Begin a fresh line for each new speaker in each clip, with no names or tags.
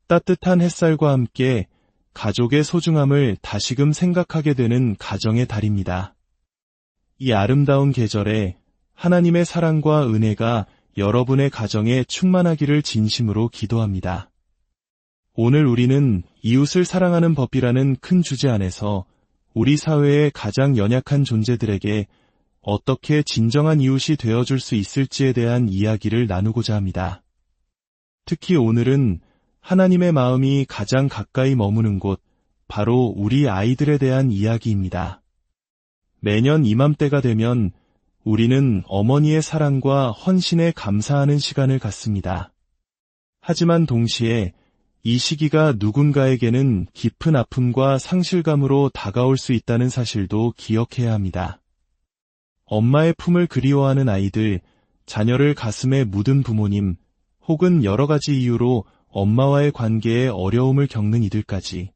따뜻한 햇살과 함께 가족의 소중함을 다시금 생각하게 되는 가정의 달입니다. 이 아름다운 계절에 하나님의 사랑과 은혜가 여러분의 가정에 충만하기를 진심으로 기도합니다. 오늘 우리는 이웃을 사랑하는 법이라는 큰 주제 안에서 우리 사회의 가장 연약한 존재들에게 어떻게 진정한 이웃이 되어줄 수 있을지에 대한 이야기를 나누고자 합니다. 특히 오늘은 하나님의 마음이 가장 가까이 머무는 곳, 바로 우리 아이들에 대한 이야기입니다. 매년 이맘때가 되면 우리는 어머니의 사랑과 헌신에 감사하는 시간을 갖습니다. 하지만 동시에 이 시기가 누군가에게는 깊은 아픔과 상실감으로 다가올 수 있다는 사실도 기억해야 합니다. 엄마의 품을 그리워하는 아이들, 자녀를 가슴에 묻은 부모님, 혹은 여러 가지 이유로 엄마와의 관계에 어려움을 겪는 이들까지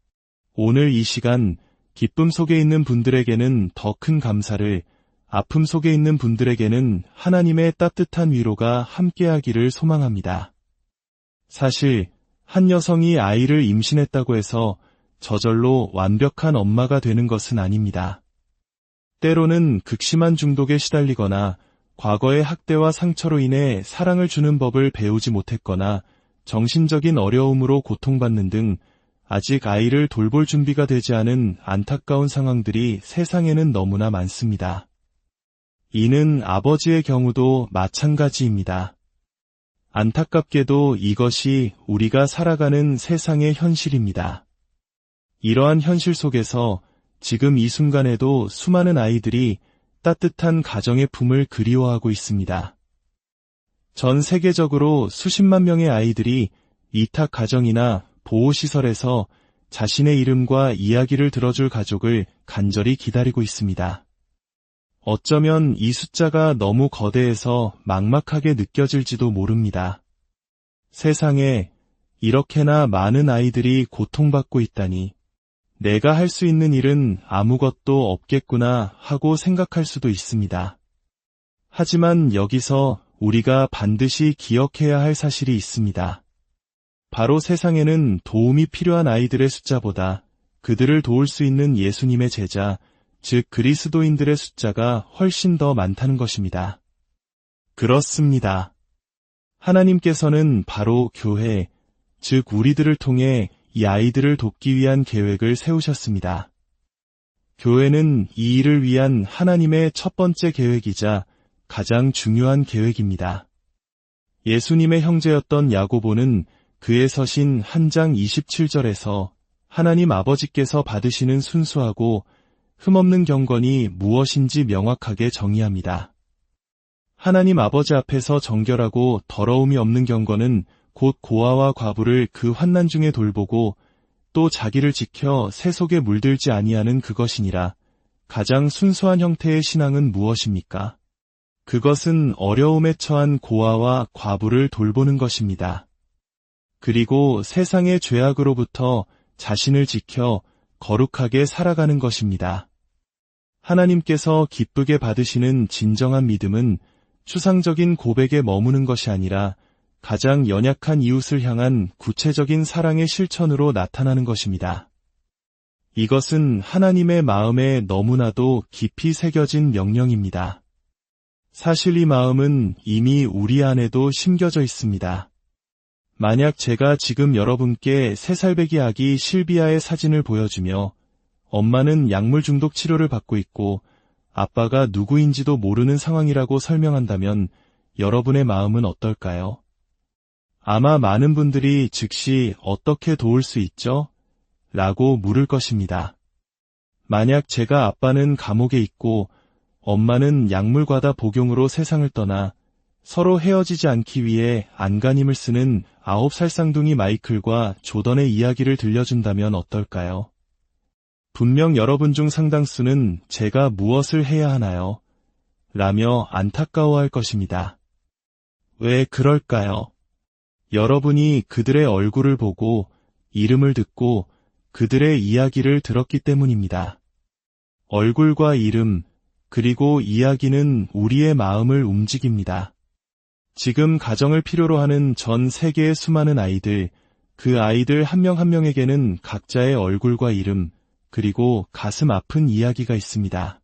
오늘 이 시간 기쁨 속에 있는 분들에게는 더 큰 감사를, 아픔 속에 있는 분들에게는 하나님의 따뜻한 위로가 함께하기를 소망합니다. 사실 한 여성이 아이를 임신했다고 해서 저절로 완벽한 엄마가 되는 것은 아닙니다. 때로는 극심한 중독에 시달리거나 과거의 학대와 상처로 인해 사랑을 주는 법을 배우지 못했거나 정신적인 어려움으로 고통받는 등 아직 아이를 돌볼 준비가 되지 않은 안타까운 상황들이 세상에는 너무나 많습니다. 이는 아버지의 경우도 마찬가지입니다. 안타깝게도 이것이 우리가 살아가는 세상의 현실입니다. 이러한 현실 속에서 지금 이 순간에도 수많은 아이들이 따뜻한 가정의 품을 그리워하고 있습니다. 전 세계적으로 수십만 명의 아이들이 이탁 가정이나 보호시설에서 자신의 이름과 이야기를 들어줄 가족을 간절히 기다리고 있습니다. 어쩌면 이 숫자가 너무 거대해서 막막하게 느껴질지도 모릅니다. 세상에 이렇게나 많은 아이들이 고통받고 있다니, 내가 할 수 있는 일은 아무것도 없겠구나 하고 생각할 수도 있습니다. 하지만 여기서 우리가 반드시 기억해야 할 사실이 있습니다. 바로 세상에는 도움이 필요한 아이들의 숫자보다 그들을 도울 수 있는 예수님의 제자, 즉 그리스도인들의 숫자가 훨씬 더 많다는 것입니다. 그렇습니다. 하나님께서는 바로 교회, 즉 우리들을 통해 이 아이들을 돕기 위한 계획을 세우셨습니다. 교회는 이 일을 위한 하나님의 첫 번째 계획이자 가장 중요한 계획입니다. 예수님의 형제였던 야고보는 그의 서신 한 장 27절에서 하나님 아버지께서 받으시는 순수하고 흠없는 경건이 무엇인지 명확하게 정의합니다. 하나님 아버지 앞에서 정결하고 더러움이 없는 경건은 곧 고아와 과부를 그 환난 중에 돌보고 또 자기를 지켜 새 속에 물들지 아니하는 그것이니라. 가장 순수한 형태의 신앙은 무엇입니까? 그것은 어려움에 처한 고아와 과부를 돌보는 것입니다. 그리고 세상의 죄악으로부터 자신을 지켜 거룩하게 살아가는 것입니다. 하나님께서 기쁘게 받으시는 진정한 믿음은 추상적인 고백에 머무는 것이 아니라 가장 연약한 이웃을 향한 구체적인 사랑의 실천으로 나타나는 것입니다. 이것은 하나님의 마음에 너무나도 깊이 새겨진 명령입니다. 사실 이 마음은 이미 우리 안에도 심겨져 있습니다. 만약 제가 지금 여러분께 3살배기 아기 실비아의 사진을 보여주며 엄마는 약물 중독 치료를 받고 있고 아빠가 누구인지도 모르는 상황이라고 설명한다면 여러분의 마음은 어떨까요? 아마 많은 분들이 즉시 어떻게 도울 수 있죠? 라고 물을 것입니다. 만약 제가 아빠는 감옥에 있고 엄마는 약물 과다 복용으로 세상을 떠나 서로 헤어지지 않기 위해 안간힘을 쓰는 9살 쌍둥이 마이클과 조던의 이야기를 들려준다면 어떨까요? 분명 여러분 중 상당수는 제가 무엇을 해야 하나요? 라며 안타까워할 것입니다. 왜 그럴까요? 여러분이 그들의 얼굴을 보고 이름을 듣고 그들의 이야기를 들었기 때문입니다. 얼굴과 이름, 그리고 이야기는 우리의 마음을 움직입니다. 지금 가정을 필요로 하는 전 세계의 수많은 아이들, 그 아이들 한 명 한 명에게는 각자의 얼굴과 이름, 그리고 가슴 아픈 이야기가 있습니다.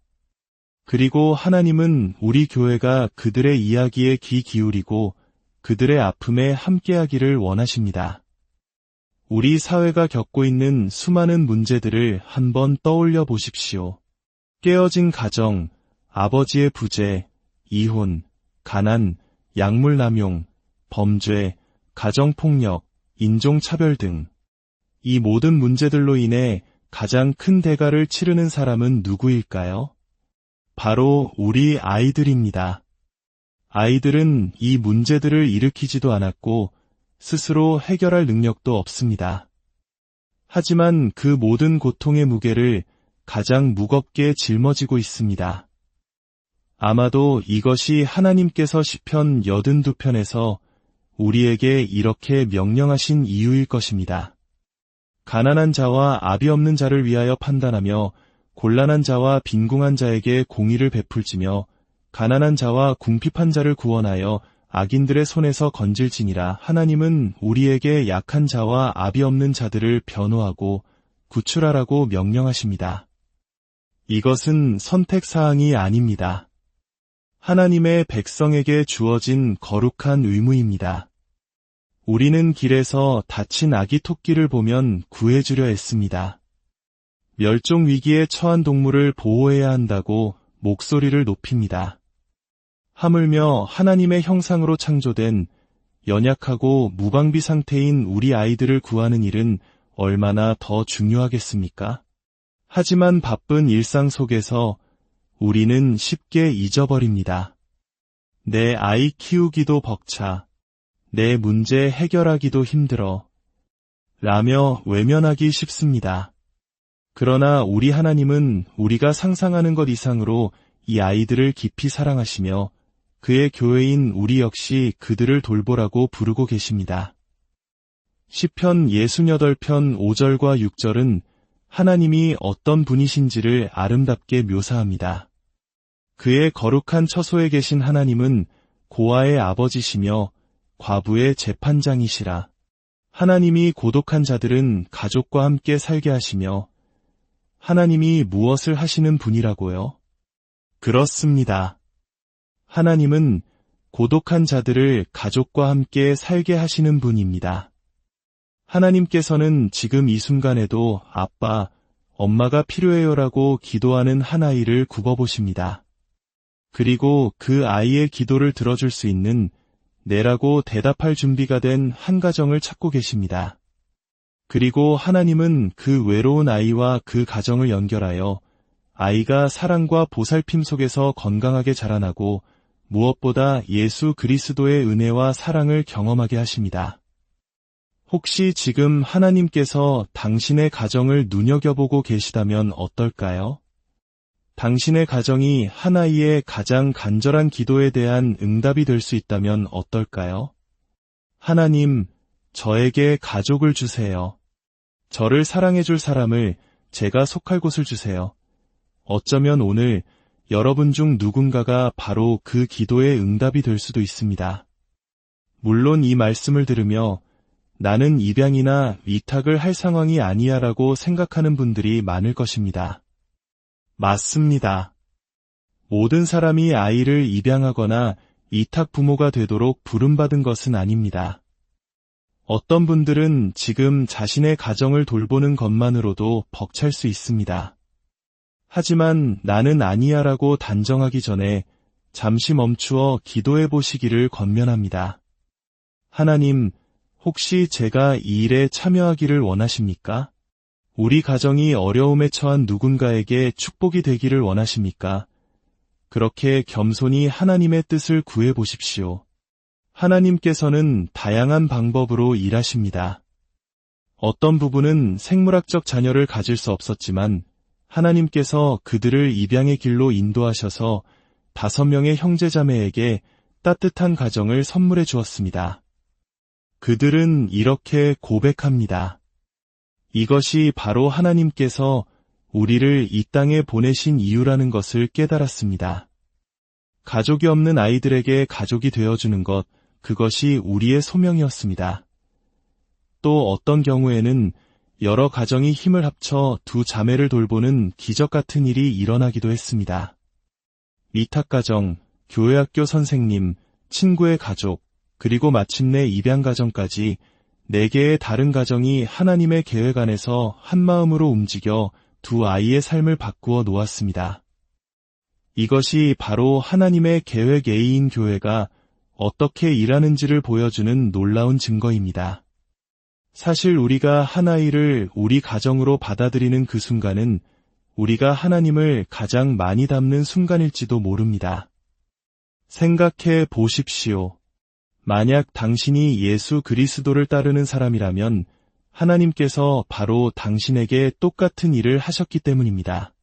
그리고 하나님은 우리 교회가 그들의 이야기에 귀 기울이고 그들의 아픔에 함께하기를 원하십니다. 우리 사회가 겪고 있는 수많은 문제들을 한번 떠올려 보십시오. 깨어진 가정, 아버지의 부재, 이혼, 가난, 약물남용, 범죄, 가정폭력, 인종차별 등 이 모든 문제들로 인해 가장 큰 대가를 치르는 사람은 누구일까요? 바로 우리 아이들입니다. 아이들은 이 문제들을 일으키지도 않았고 스스로 해결할 능력도 없습니다. 하지만 그 모든 고통의 무게를 가장 무겁게 짊어지고 있습니다. 아마도 이것이 하나님께서 시편 82편에서 우리에게 이렇게 명령하신 이유일 것입니다. 가난한 자와 압이 없는 자를 위하여 판단하며 곤란한 자와 빈궁한 자에게 공의를 베풀지며 가난한 자와 궁핍한 자를 구원하여 악인들의 손에서 건질지니라. 하나님은 우리에게 약한 자와 압이 없는 자들을 변호하고 구출하라고 명령하십니다. 이것은 선택사항이 아닙니다. 하나님의 백성에게 주어진 거룩한 의무입니다. 우리는 길에서 다친 아기 토끼를 보면 구해주려 했습니다. 멸종 위기에 처한 동물을 보호해야 한다고 목소리를 높입니다. 하물며 하나님의 형상으로 창조된 연약하고 무방비 상태인 우리 아이들을 구하는 일은 얼마나 더 중요하겠습니까? 하지만 바쁜 일상 속에서 우리는 쉽게 잊어버립니다. 내 아이 키우기도 벅차, 내 문제 해결하기도 힘들어 라며 외면하기 쉽습니다. 그러나 우리 하나님은 우리가 상상하는 것 이상으로 이 아이들을 깊이 사랑하시며 그의 교회인 우리 역시 그들을 돌보라고 부르고 계십니다. 시편 68편 5절과 6절은 하나님이 어떤 분이신지를 아름답게 묘사합니다. 그의 거룩한 처소에 계신 하나님은 고아의 아버지시며 과부의 재판장이시라. 하나님이 고독한 자들은 가족과 함께 살게 하시며 하나님이 무엇을 하시는 분이라고요? 그렇습니다. 하나님은 고독한 자들을 가족과 함께 살게 하시는 분입니다. 하나님께서는 지금 이 순간에도 아빠, 엄마가 필요해요라고 기도하는 한 아이를 굽어보십니다. 그리고 그 아이의 기도를 들어줄 수 있는 네라고 대답할 준비가 된 한 가정을 찾고 계십니다. 그리고 하나님은 그 외로운 아이와 그 가정을 연결하여 아이가 사랑과 보살핌 속에서 건강하게 자라나고 무엇보다 예수 그리스도의 은혜와 사랑을 경험하게 하십니다. 혹시 지금 하나님께서 당신의 가정을 눈여겨보고 계시다면 어떨까요? 당신의 가정이 한 아이의 가장 간절한 기도에 대한 응답이 될 수 있다면 어떨까요? 하나님, 저에게 가족을 주세요. 저를 사랑해줄 사람을, 제가 속할 곳을 주세요. 어쩌면 오늘 여러분 중 누군가가 바로 그 기도의 응답이 될 수도 있습니다. 물론 이 말씀을 들으며 나는 입양이나 위탁을 할 상황이 아니야라고 생각하는 분들이 많을 것입니다. 맞습니다. 모든 사람이 아이를 입양하거나 이탁 부모가 되도록 부름받은 것은 아닙니다. 어떤 분들은 지금 자신의 가정을 돌보는 것만으로도 벅찰 수 있습니다. 하지만 나는 아니야라고 단정하기 전에 잠시 멈추어 기도해 보시기를 권면합니다. 하나님, 혹시 제가 이 일에 참여하기를 원하십니까? 우리 가정이 어려움에 처한 누군가에게 축복이 되기를 원하십니까? 그렇게 겸손히 하나님의 뜻을 구해 보십시오. 하나님께서는 다양한 방법으로 일하십니다. 어떤 부부는 생물학적 자녀를 가질 수 없었지만 하나님께서 그들을 입양의 길로 인도하셔서 5명의 형제자매에게 따뜻한 가정을 선물해 주었습니다. 그들은 이렇게 고백합니다. 이것이 바로 하나님께서 우리를 이 땅에 보내신 이유라는 것을 깨달았습니다. 가족이 없는 아이들에게 가족이 되어주는 것, 그것이 우리의 소명이었습니다. 또 어떤 경우에는 여러 가정이 힘을 합쳐 두 자매를 돌보는 기적 같은 일이 일어나기도 했습니다. 위탁가정, 교회학교 선생님, 친구의 가족, 그리고 마침내 입양가정까지 4개의 다른 가정이 하나님의 계획 안에서 한마음으로 움직여 두 아이의 삶을 바꾸어 놓았습니다. 이것이 바로 하나님의 계획 A인 교회가 어떻게 일하는지를 보여주는 놀라운 증거입니다. 사실 우리가 한 아이를 우리 가정으로 받아들이는 그 순간은 우리가 하나님을 가장 많이 닮는 순간일지도 모릅니다. 생각해 보십시오. 만약 당신이 예수 그리스도를 따르는 사람이라면 하나님께서 바로 당신에게 똑같은 일을 하셨기 때문입니다.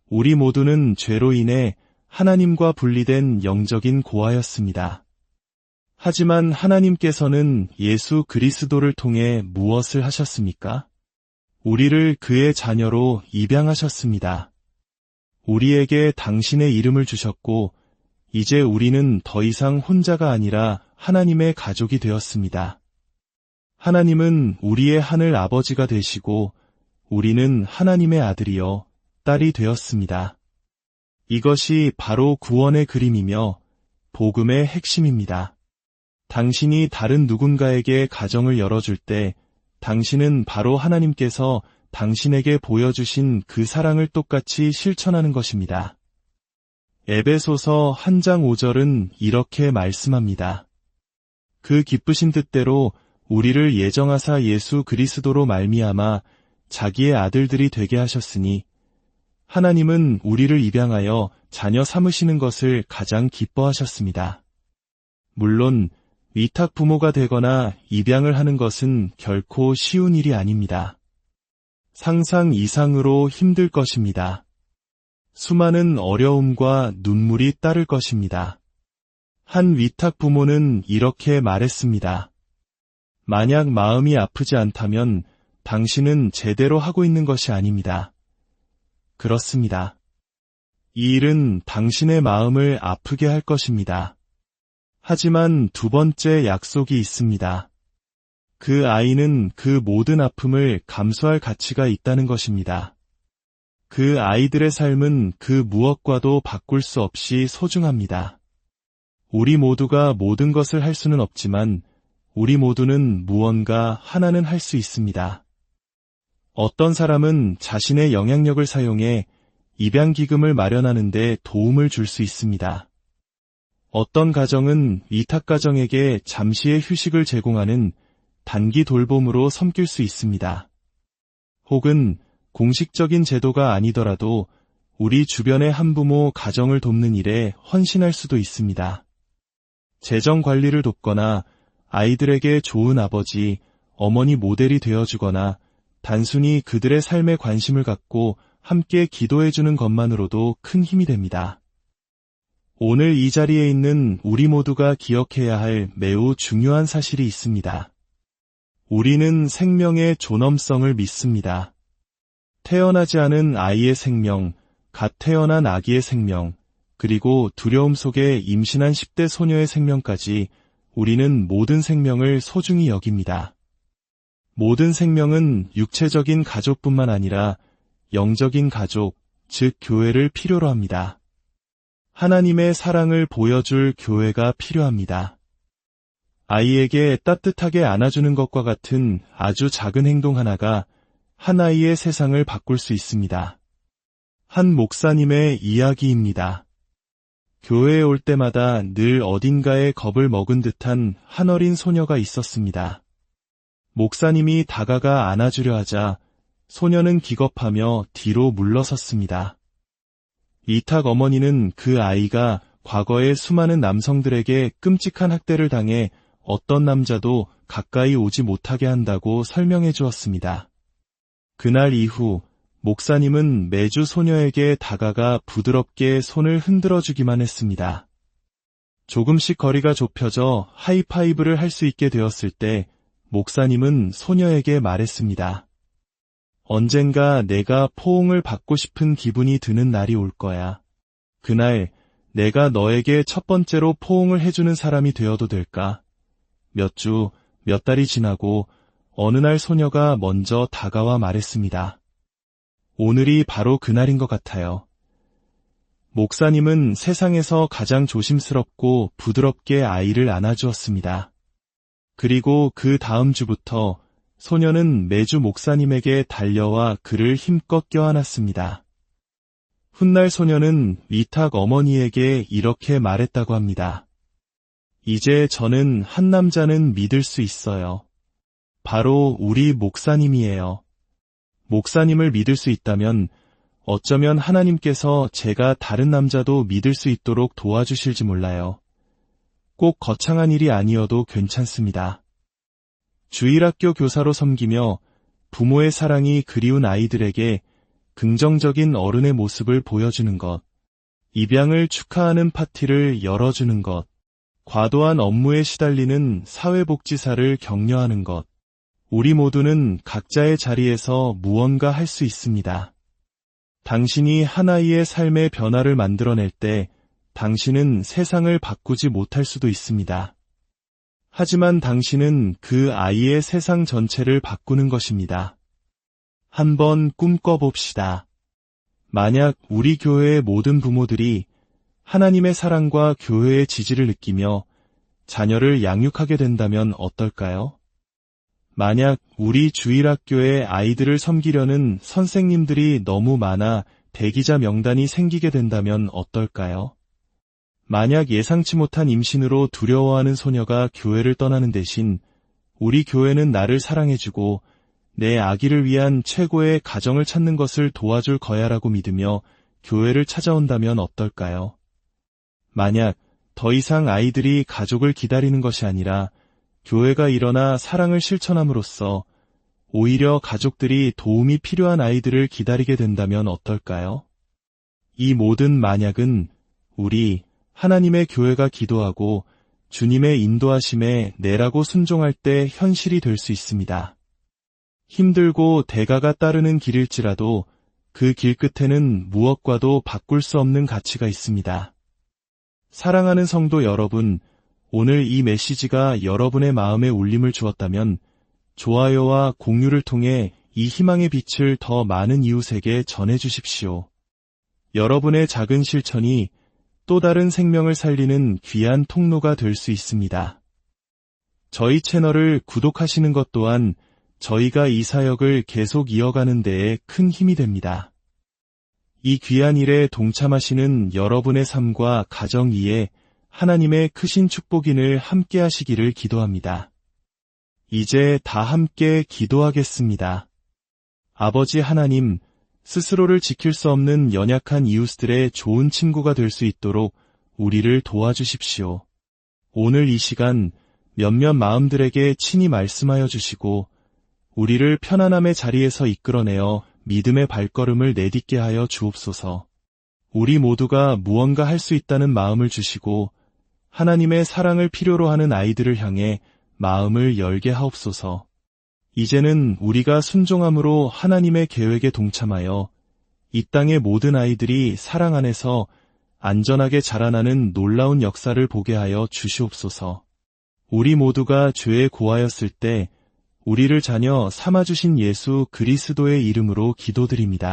우리 모두는 죄로 인해 하나님과 분리된 영적인 고아였습니다. 하지만 하나님께서는 예수 그리스도를 통해 무엇을 하셨습니까? 우리를 그의 자녀로 입양하셨습니다. 우리에게 당신의 이름을 주셨고 이제 우리는 더 이상 혼자가 아니라 하나님의 가족이 되었습니다. 하나님은 우리의 하늘 아버지가 되시고 우리는 하나님의 아들이요 딸이 되었습니다. 이것이 바로 구원의 그림이며 복음의 핵심입니다. 당신이 다른 누군가에게 가정을 열어줄 때 당신은 바로 하나님께서 당신에게 보여주신 그 사랑을 똑같이 실천하는 것입니다. 에베소서 1장 5절은 이렇게 말씀합니다. 그 기쁘신 뜻대로 우리를 예정하사 예수 그리스도로 말미암아 자기의 아들들이 되게 하셨으니 하나님은 우리를 입양하여 자녀 삼으시는 것을 가장 기뻐하셨습니다. 물론 위탁 부모가 되거나 입양을 하는 것은 결코 쉬운 일이 아닙니다. 상상 이상으로 힘들 것입니다. 수많은 어려움과 눈물이 따를 것입니다. 한 위탁 부모는 이렇게 말했습니다. 만약 마음이 아프지 않다면 당신은 제대로 하고 있는 것이 아닙니다. 그렇습니다. 이 일은 당신의 마음을 아프게 할 것입니다. 하지만 두 번째 약속이 있습니다. 그 아이는 그 모든 아픔을 감수할 가치가 있다는 것입니다. 그 아이들의 삶은 그 무엇과도 바꿀 수 없이 소중합니다. 우리 모두가 모든 것을 할 수는 없지만 우리 모두는 무언가 하나는 할 수 있습니다. 어떤 사람은 자신의 영향력을 사용해 입양기금을 마련하는 데 도움을 줄 수 있습니다. 어떤 가정은 위탁가정에게 잠시의 휴식을 제공하는 단기 돌봄으로 섬길 수 있습니다. 혹은 공식적인 제도가 아니더라도 우리 주변의 한부모 가정을 돕는 일에 헌신할 수도 있습니다. 재정 관리를 돕거나 아이들에게 좋은 아버지, 어머니 모델이 되어주거나 단순히 그들의 삶에 관심을 갖고 함께 기도해주는 것만으로도 큰 힘이 됩니다. 오늘 이 자리에 있는 우리 모두가 기억해야 할 매우 중요한 사실이 있습니다. 우리는 생명의 존엄성을 믿습니다. 태어나지 않은 아이의 생명, 갓 태어난 아기의 생명, 그리고 두려움 속에 임신한 10대 소녀의 생명까지 우리는 모든 생명을 소중히 여깁니다. 모든 생명은 육체적인 가족뿐만 아니라 영적인 가족, 즉 교회를 필요로 합니다. 하나님의 사랑을 보여줄 교회가 필요합니다. 아이에게 따뜻하게 안아주는 것과 같은 아주 작은 행동 하나가 한 아이의 세상을 바꿀 수 있습니다. 한 목사님의 이야기입니다. 교회에 올 때마다 늘 어딘가에 겁을 먹은 듯한 한 어린 소녀가 있었습니다. 목사님이 다가가 안아주려 하자 소녀는 기겁하며 뒤로 물러섰습니다. 위탁 어머니는 그 아이가 과거에 수많은 남성들에게 끔찍한 학대를 당해 어떤 남자도 가까이 오지 못하게 한다고 설명해 주었습니다. 그날 이후 목사님은 매주 소녀에게 다가가 부드럽게 손을 흔들어 주기만 했습니다. 조금씩 거리가 좁혀져 하이파이브를 할 수 있게 되었을 때 목사님은 소녀에게 말했습니다. 언젠가 내가 포옹을 받고 싶은 기분이 드는 날이 올 거야. 그날 내가 너에게 첫 번째로 포옹을 해주는 사람이 되어도 될까? 몇 주, 몇 달이 지나고 어느 날 소녀가 먼저 다가와 말했습니다. 오늘이 바로 그날인 것 같아요. 목사님은 세상에서 가장 조심스럽고 부드럽게 아이를 안아주었습니다. 그리고 그 다음 주부터 소녀는 매주 목사님에게 달려와 그를 힘껏 껴안았습니다. 훗날 소녀는 위탁 어머니에게 이렇게 말했다고 합니다. 이제 저는 한 남자는 믿을 수 있어요. 바로 우리 목사님이에요. 목사님을 믿을 수 있다면 어쩌면 하나님께서 제가 다른 남자도 믿을 수 있도록 도와주실지 몰라요. 꼭 거창한 일이 아니어도 괜찮습니다. 주일학교 교사로 섬기며 부모의 사랑이 그리운 아이들에게 긍정적인 어른의 모습을 보여주는 것, 입양을 축하하는 파티를 열어주는 것, 과도한 업무에 시달리는 사회복지사를 격려하는 것, 우리 모두는 각자의 자리에서 무언가 할 수 있습니다. 당신이 한 아이의 삶의 변화를 만들어낼 때 당신은 세상을 바꾸지 못할 수도 있습니다. 하지만 당신은 그 아이의 세상 전체를 바꾸는 것입니다. 한번 꿈꿔봅시다. 만약 우리 교회의 모든 부모들이 하나님의 사랑과 교회의 지지를 느끼며 자녀를 양육하게 된다면 어떨까요? 만약 우리 주일학교에 아이들을 섬기려는 선생님들이 너무 많아 대기자 명단이 생기게 된다면 어떨까요? 만약 예상치 못한 임신으로 두려워하는 소녀가 교회를 떠나는 대신 우리 교회는 나를 사랑해주고 내 아기를 위한 최고의 가정을 찾는 것을 도와줄 거야라고 믿으며 교회를 찾아온다면 어떨까요? 만약 더 이상 아이들이 가족을 기다리는 것이 아니라 교회가 일어나 사랑을 실천함으로써 오히려 가족들이 도움이 필요한 아이들을 기다리게 된다면 어떨까요? 이 모든 만약은 우리 하나님의 교회가 기도하고 주님의 인도하심에 내라고 순종할 때 현실이 될 수 있습니다. 힘들고 대가가 따르는 길일지라도 그 길 끝에는 무엇과도 바꿀 수 없는 가치가 있습니다. 사랑하는 성도 여러분, 오늘 이 메시지가 여러분의 마음에 울림을 주었다면 좋아요와 공유를 통해 이 희망의 빛을 더 많은 이웃에게 전해주십시오. 여러분의 작은 실천이 또 다른 생명을 살리는 귀한 통로가 될 수 있습니다. 저희 채널을 구독하시는 것 또한 저희가 이 사역을 계속 이어가는 데에 큰 힘이 됩니다. 이 귀한 일에 동참하시는 여러분의 삶과 가정 위에 하나님의 크신 축복인을 함께 하시기를 기도합니다. 이제 다 함께 기도하겠습니다. 아버지 하나님, 스스로를 지킬 수 없는 연약한 이웃들의 좋은 친구가 될 수 있도록 우리를 도와주십시오. 오늘 이 시간 몇몇 마음들에게 친히 말씀하여 주시고 우리를 편안함의 자리에서 이끌어내어 믿음의 발걸음을 내딛게 하여 주옵소서. 우리 모두가 무언가 할 수 있다는 마음을 주시고 하나님의 사랑을 필요로 하는 아이들을 향해 마음을 열게 하옵소서. 이제는 우리가 순종함으로 하나님의 계획에 동참하여 이 땅의 모든 아이들이 사랑 안에서 안전하게 자라나는 놀라운 역사를 보게 하여 주시옵소서. 우리 모두가 죄에 고하였을 때 우리를 자녀 삼아주신 예수 그리스도의 이름으로 기도드립니다.